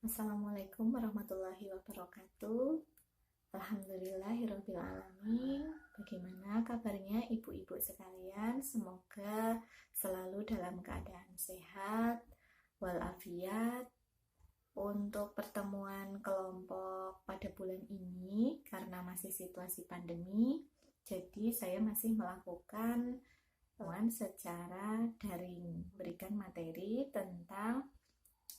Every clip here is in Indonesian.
Assalamualaikum warahmatullahi wabarakatuh. Alhamdulillahirrabbilalamin. Bagaimana kabarnya ibu-ibu sekalian? Semoga selalu dalam keadaan sehat walafiat. Untuk pertemuan kelompok pada bulan ini, karena masih situasi pandemi, jadi saya masih melakukan pertemuan secara daring, berikan materi tentang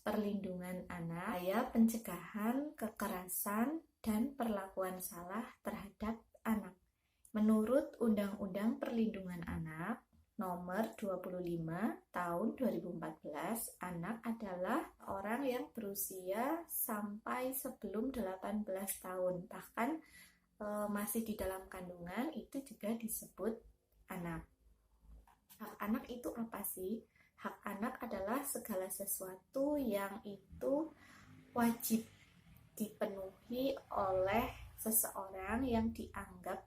perlindungan anak, pencegahan kekerasan dan perlakuan salah terhadap anak. Menurut Undang-Undang Perlindungan Anak Nomor 25 Tahun 2014, anak adalah orang yang berusia sampai sebelum 18 tahun. Bahkan masih di dalam kandungan itu juga disebut anak. Hak anak itu apa sih? Hak anak adalah segala sesuatu yang itu wajib dipenuhi oleh seseorang yang dianggap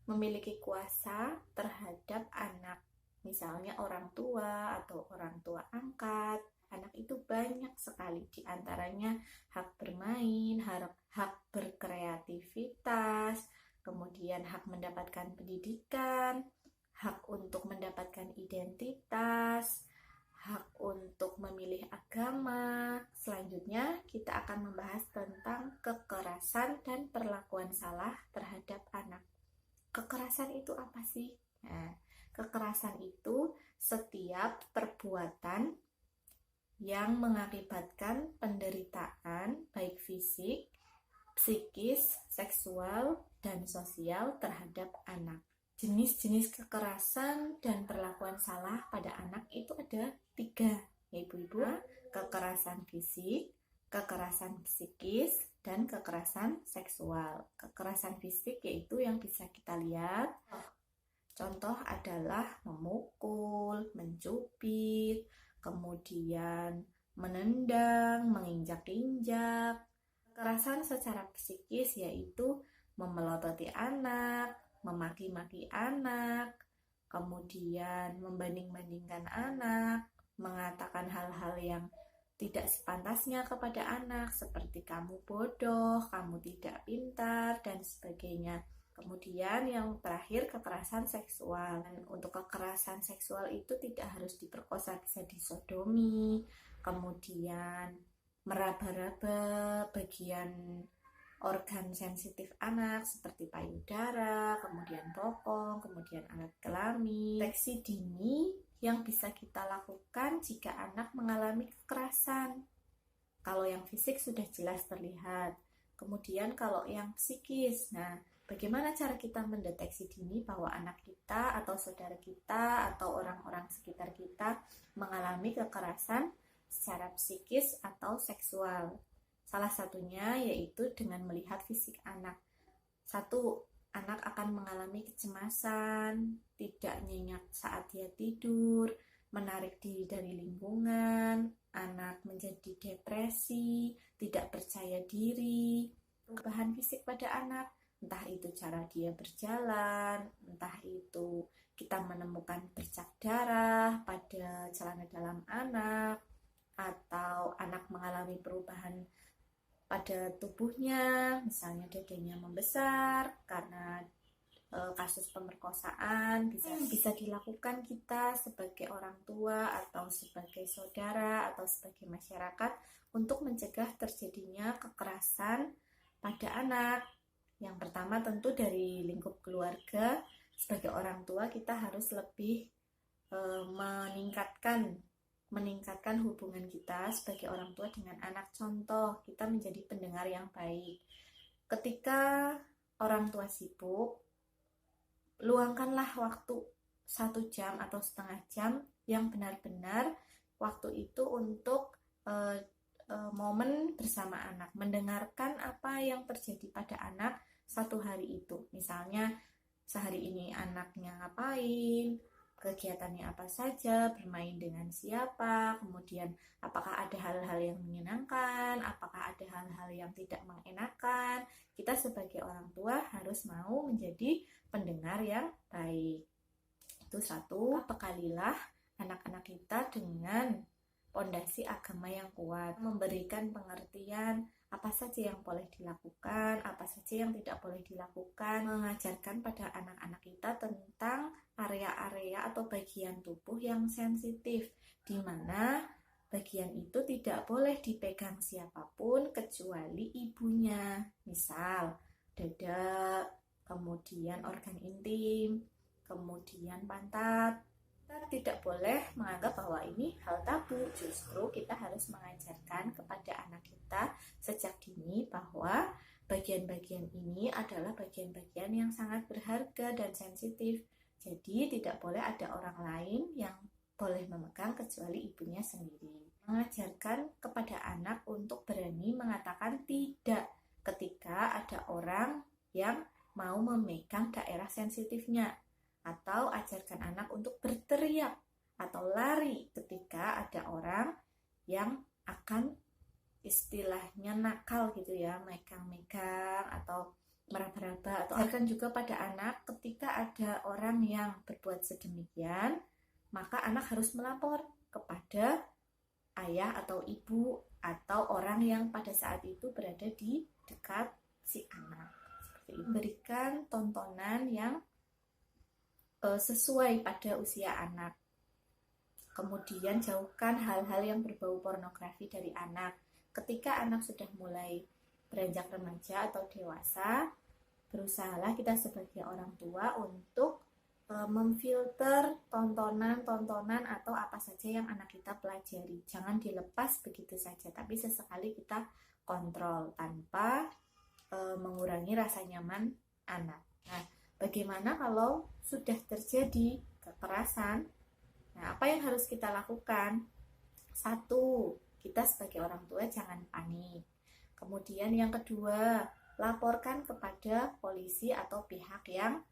memiliki kuasa terhadap anak. Misalnya orang tua atau orang tua angkat. Anak itu banyak sekali, diantaranya hak bermain, hak berkreativitas, kemudian hak mendapatkan pendidikan, hak untuk mendapatkan identitas, hak untuk memilih agama. Selanjutnya kita akan membahas tentang kekerasan dan perlakuan salah terhadap anak. Kekerasan itu apa sih? Nah, kekerasan itu setiap perbuatan yang mengakibatkan penderitaan baik fisik, psikis, seksual, dan sosial terhadap anak. Jenis-jenis kekerasan dan perlakuan salah pada anak itu ada 3, ya ibu-ibu. Kekerasan fisik, kekerasan psikis, dan kekerasan seksual. Kekerasan fisik yaitu yang bisa kita lihat. Contoh adalah memukul, mencubit, kemudian menendang, menginjak-injak. Kekerasan secara psikis yaitu memelototi anak, memaki-maki anak, kemudian membanding-bandingkan anak, mengatakan hal-hal yang tidak sepantasnya kepada anak, seperti kamu bodoh, kamu tidak pintar, dan sebagainya. Kemudian yang terakhir, kekerasan seksual. Dan untuk kekerasan seksual itu tidak harus diperkosa, bisa disodomi, kemudian meraba-raba bagian organ sensitif anak seperti payudara, kemudian bokong, kemudian alat kelamin. Deteksi dini yang bisa kita lakukan jika anak mengalami kekerasan. Kalau yang fisik sudah jelas terlihat. Kemudian kalau yang psikis, nah bagaimana cara kita mendeteksi dini bahwa anak kita atau saudara kita atau orang-orang sekitar kita mengalami kekerasan secara psikis atau seksual? Salah satunya yaitu dengan melihat fisik anak. 1. Anak akan mengalami kecemasan, tidak nyenyak saat dia tidur, menarik diri dari lingkungan, anak menjadi depresi, tidak percaya diri. Perubahan fisik pada anak, entah itu cara dia berjalan, entah itu kita menemukan bercak darah pada celana dalam anak, atau anak mengalami perubahan pada tubuhnya, misalnya dadanya membesar karena kasus pemerkosaan. Bisa dilakukan kita sebagai orang tua atau sebagai saudara atau sebagai masyarakat untuk mencegah terjadinya kekerasan pada anak. Yang pertama tentu dari lingkup keluarga. Sebagai orang tua kita harus lebih meningkatkan hubungan kita sebagai orang tua dengan anak. Contoh, kita menjadi pendengar yang baik. Ketika orang tua sibuk, luangkanlah waktu 1 jam atau setengah jam yang benar-benar waktu itu untuk momen bersama anak, mendengarkan apa yang terjadi pada anak satu hari itu. Misalnya sehari ini anaknya ngapain, kegiatannya apa saja, bermain dengan siapa, kemudian apakah ada hal-hal yang menyenangkan, apakah ada hal-hal yang tidak mengenakan. Kita sebagai orang tua harus mau menjadi pendengar yang baik. Itu 1, bekalilah anak-anak kita dengan pondasi agama yang kuat, memberikan pengertian apa saja yang boleh dilakukan, apa saja yang tidak boleh dilakukan, mengajarkan pada anak-anak kita tentang area-area atau bagian tubuh yang sensitif, di mana bagian itu tidak boleh dipegang siapapun kecuali ibunya. Misal, dada, kemudian organ intim, kemudian pantat. Kita tidak boleh menganggap bahwa ini hal tabu. Justru kita harus mengajarkan kepada anak kita sejak dini bahwa bagian-bagian ini adalah bagian-bagian yang sangat berharga dan sensitif. Jadi tidak boleh ada orang lain yang boleh memegang kecuali ibunya sendiri. Mengajarkan kepada anak untuk berani mengatakan tidak ketika ada orang yang mau memegang daerah sensitifnya. Atau ajarkan anak untuk berteriak atau lari ketika ada orang yang akan istilahnya nakal gitu ya, megang-megang atau meraba-raba. Atau ajarkan juga pada anak ketika ada orang yang berbuat sedemikian, maka anak harus melapor kepada ayah atau ibu atau orang yang pada saat itu berada di dekat si anak. Seperti itu. Berikan tontonan yang sesuai pada usia anak. Kemudian jauhkan hal-hal yang berbau pornografi dari anak. Ketika anak sudah mulai beranjak remaja atau dewasa, berusahalah kita sebagai orang tua untuk memfilter tontonan-tontonan atau apa saja yang anak kita pelajari. Jangan dilepas begitu saja, tapi sesekali kita kontrol tanpa mengurangi rasa nyaman anak. Nah, bagaimana kalau sudah terjadi kekerasan? Nah, apa yang harus kita lakukan? 1, kita sebagai orang tua jangan panik. Kemudian yang kedua, laporkan kepada polisi atau pihak yang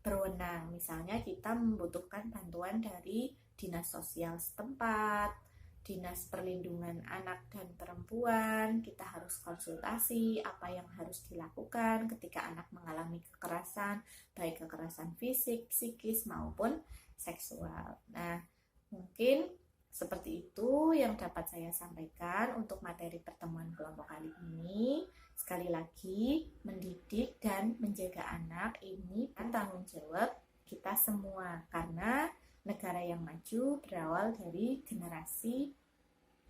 berwenang. Misalnya kita membutuhkan bantuan dari dinas sosial setempat, Dinas Perlindungan Anak dan Perempuan. Kita harus konsultasi apa yang harus dilakukan ketika anak mengalami kekerasan, baik kekerasan fisik, psikis maupun seksual. Nah, mungkin seperti itu yang dapat saya sampaikan untuk materi pertemuan kelompok kali ini. Sekali lagi, mendidik dan menjaga anak ini kan tanggung jawab kita semua, karena negara yang maju berawal dari generasi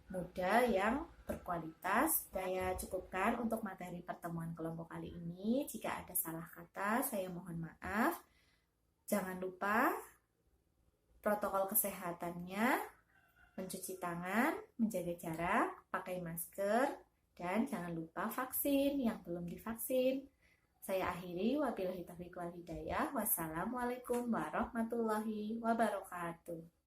muda yang berkualitas. Saya cukupkan untuk materi pertemuan kelompok kali ini. Jika ada salah kata, saya mohon maaf. Jangan lupa protokol kesehatannya, mencuci tangan, menjaga jarak, pakai masker, dan jangan lupa vaksin yang belum divaksin. Saya akhiri, wabillahi taufiq wal hidayah. Wassalamualaikum warahmatullahi wabarakatuh.